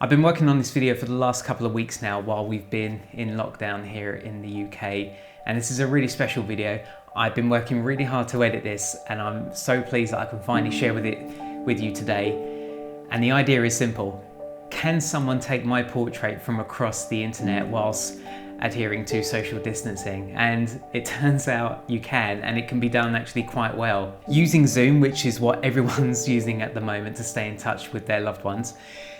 I've been working on this video for the last couple of weeks now while we've been in lockdown here in the UK, and this is a really special video. I've been working really hard to edit this and I'm so pleased that I can finally share with you today. And the idea is simple. Can someone take my portrait from across the internet whilst adhering to social distancing? And it turns out you can, and it can be done actually quite well. Using Zoom, which is what everyone's using at the moment to stay in touch with their loved ones,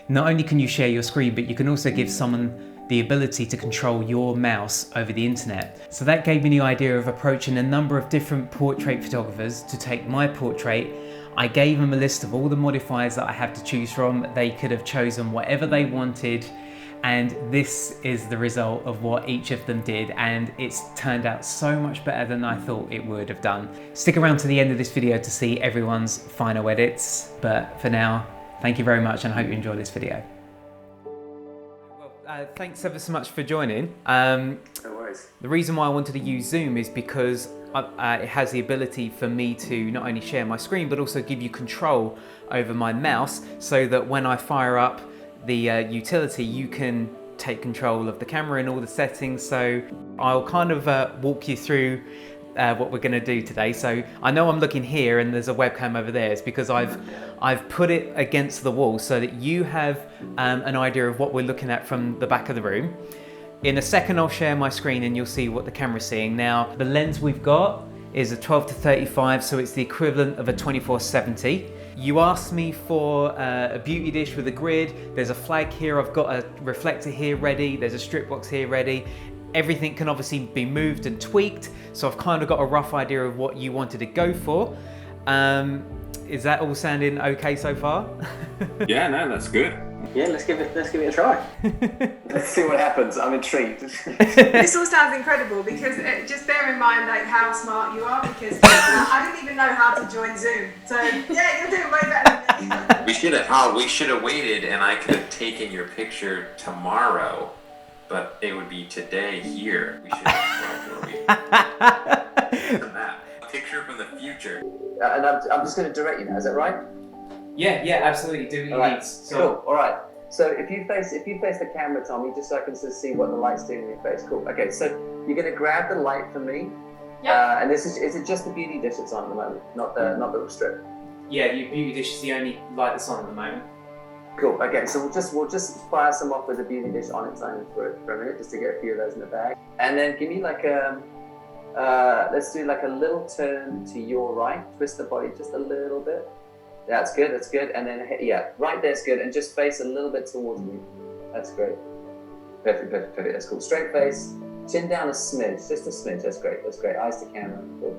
not only can you share your screen, but you can also give someone the ability to control your mouse over the internet. So that gave me the idea of approaching a number of different portrait photographers to take my portrait. I gave them a list of all the modifiers that I have to choose from. They could have chosen whatever they wanted, and this is the result of what each of them did, and it's turned out so much better than I thought it would have done. Stick around to the end of this video to see everyone's final edits, but for now, thank you very much and I hope you enjoy this video. Well, thanks ever so much for joining. No worries. The reason why I wanted to use Zoom is because it has the ability for me to not only share my screen but also give you control over my mouse, so that when I fire up the utility you can take control of the camera and all the settings. So I'll kind of walk you through what we're going to do today. So I know I'm looking here and there's a webcam over there. It's because I've put it against the wall so that you have an idea of what we're looking at from the back of the room. In a second I'll share my screen and you'll see what the camera's seeing. Now the lens we've got is a 12 to 35, so it's the equivalent of a 24-70. You asked me for a beauty dish with a grid. There's a flag here, I've got a reflector here ready, there's a strip box here ready. Everything can obviously be moved and tweaked, so I've kind of got a rough idea of what you wanted to go for. Is that all sounding okay so far? Yeah, no, that's good. Yeah, let's give it a try. Let's see what happens. I'm intrigued. This all sounds incredible, because just bear in mind like how smart you are, because I didn't even know how to join Zoom. So yeah, you're doing way better than me. We should have waited, and I could have taken your picture tomorrow, but it would be today here. We should have a picture from the future. And I'm just going to direct you now. Is that right? Yeah, absolutely. Do what you need. So, cool. All right. So if you face the camera, Tommy, just so I can see what the light's doing in your face. Cool. Okay. So you're going to grab the light for me. Yeah. And is it just the beauty dish that's on at the moment, not the strip? Yeah, your beauty dish is the only light that's on at the moment. Cool. Okay. So we'll just fire some off with the beauty dish on its own for a minute, just to get a few of those in the bag. And then give me like let's do like a little turn to your right. Twist the body just a little bit. That's good, and then, yeah, right there's good, and just face a little bit towards me. That's great. Perfect, that's cool. Straight face, chin down a smidge, just a smidge, that's great. Eyes to camera, cool.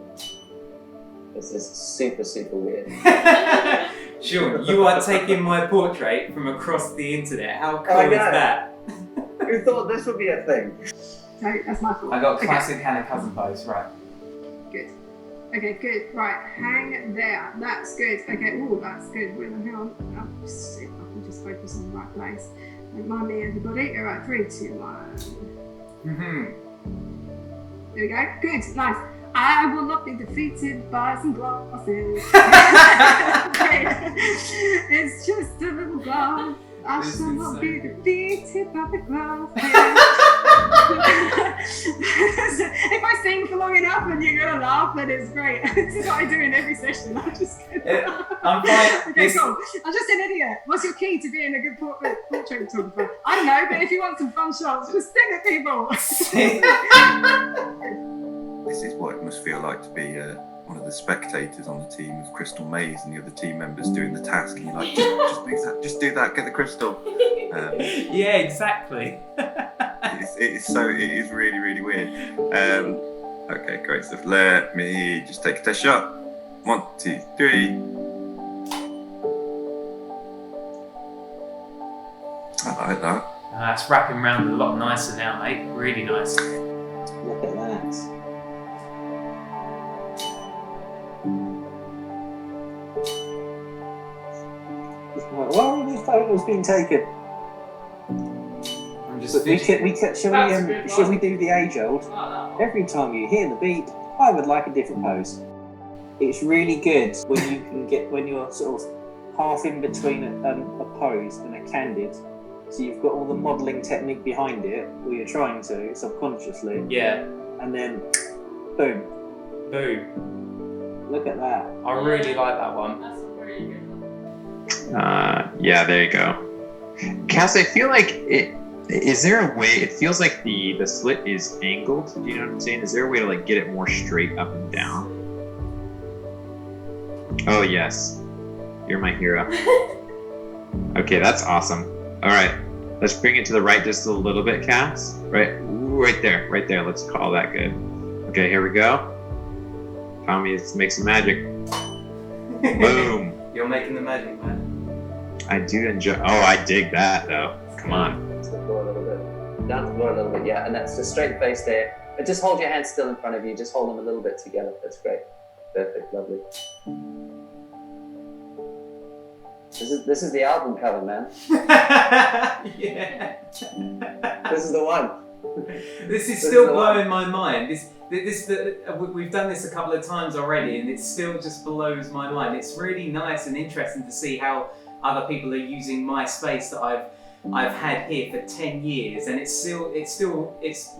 This is super, super weird. Sure, you are taking my portrait from across the internet. How cool is that? Who thought this would be a thing? So that's my fault. I got a classic Hannah Cousin pose, right. Good. Okay, good. Right, hang there. That's good. Okay, ooh, that's good. Wait, hang on. I'll see if I can just focus on the right place. Don't mind me, everybody. All right, 3, 2, 1. There we go. Good, nice. I will not be defeated by some glasses. It's just a little glass. I shall not be defeated by the glasses. If I sing for long enough and you're gonna laugh, then it's great. This is what I do in every session. I'm just kidding. I'm fine. Okay, cool. I'm just an idiot. What's your key to being a good portrait photographer? I don't know, but if you want some fun shots, just sing at people. This is what it must feel like to be one of the spectators on the team with Crystal Maze and the other team members doing the task, and you're like, just do that, get the crystal. Yeah, exactly. It is really, really weird. Okay, great stuff. Let me just take a test shot. 1, 2, 3. I like that. It's wrapping around a lot nicer now, mate. Really nice. Look at that. Why are these photos being taken? Should we do the age old? Every time you hear the beat, I would like a different pose. It's really good when you're sort of half in between a pose and a candid, So you've got all the modelling technique behind it, or you're trying to subconsciously. Yeah. And then, boom. Boom. Look at that. I really like that one. That's a very good one. Yeah, there you go. Cass, I feel like is there a way, it feels like the slit is angled, do you know what I'm saying? Is there a way to like get it more straight up and down? Oh yes, you're my hero. Okay, that's awesome. All right, let's bring it to the right just a little bit, Cass. Right, ooh, right there, let's call that good. Okay, here we go. Tommy, let's make some magic. Boom. You're making the magic, man. I do enjoy, oh, I dig that though. Come on. To the floor a little bit. Down to the floor a little bit, yeah. And that's just straight face there. But just hold your hands still in front of you. Just hold them a little bit together. That's great. Perfect, lovely. This is the album cover, man. Yeah. This is the one. This is still blowing my mind. We've done this a couple of times already, and it still just blows my mind. It's really nice and interesting to see how other people are using my space that I've had here for 10 years, and it's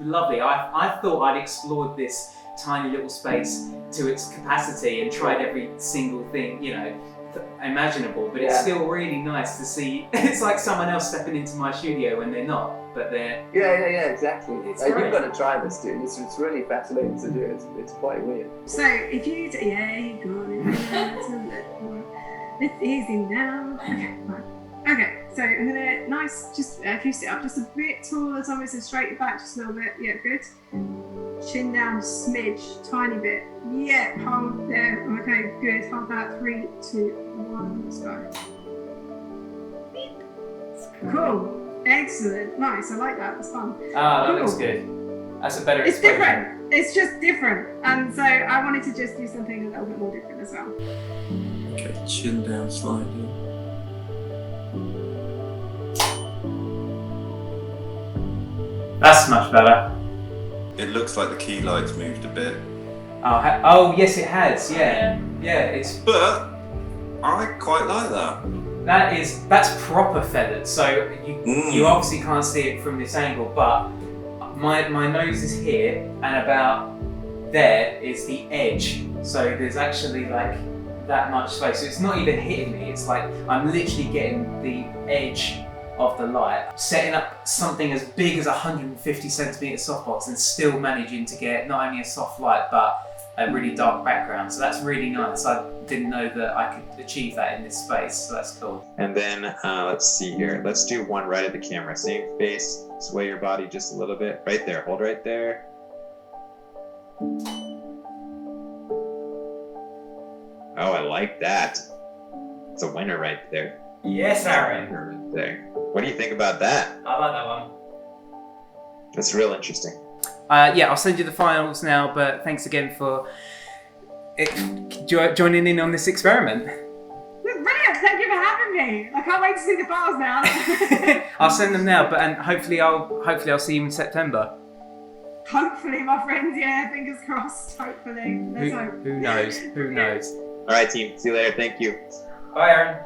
lovely. I thought I'd explored this tiny little space to its capacity and tried every single thing, you know, imaginable, but it's still really nice to see. It's like someone else stepping into my studio when they're not, but they're... Yeah, exactly. It's You've great. got to try this, dude. It's really fascinating to do. It's quite weird. So if you do, yeah, you got it. It's easy now. Okay, fine. Okay, so I'm gonna just if you sit up just a bit taller, so it's straight back just a little bit. Yeah, good. Chin down, smidge, tiny bit. Yeah, hold there. Okay, good. Hold that. 3, 2, 1. Let's go. Cool. Excellent. Nice. I like that. That's fun. Ah, that Cool. looks good. That's a better It's exposure. different. It's just different. And so I wanted to just do something a little bit more different as well. Okay, chin down slightly. That's much better. It looks like the key light's moved a bit, Oh, yes, it has. Yeah, it's but I quite like that. that's proper feathered. So you obviously can't see it from this angle, but my nose is here, and about there is the edge. So there's actually like that much space. So it's not even hitting me. It's like I'm literally getting the edge of the light. Setting up something as big as 150 centimeter softbox and still managing to get not only a soft light but a really dark background. So that's really nice. I didn't know that I could achieve that in this space. So that's cool. And then let's see here. Let's do one right at the camera. Same face. Sway your body just a little bit. Right there. Hold right there. Oh, I like that. It's a winner right there. Yes, Aaron. Right there. What do you think about that? I like that one. That's real interesting. Yeah, I'll send you the files now, but thanks again for joining in on this experiment. Brilliant! Thank you for having me. I can't wait to see the files now. I'll send them now, and hopefully I'll see you in September. Hopefully, my friends. Yeah, fingers crossed. Hopefully. Let's hope. Who knows? Who knows? All right, team. See you later. Thank you. Bye, Aaron.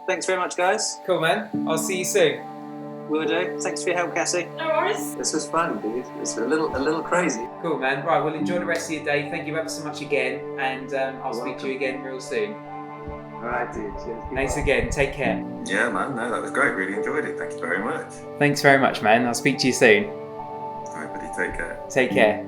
Thanks very much, guys. Cool, man. I'll see you soon. Will do. Thanks for your help, Cassie. No worries. This was fun, dude. It's a little crazy. Cool, man. Right, well, enjoy the rest of your day. Thank you ever so much again, and I'll speak to you again real soon. All right, dude. Cheers. Thanks again. Take care. Yeah, man. No, that was great. Really enjoyed it. Thank you very much. Thanks very much, man. I'll speak to you soon. All right, buddy. Take care. Take care.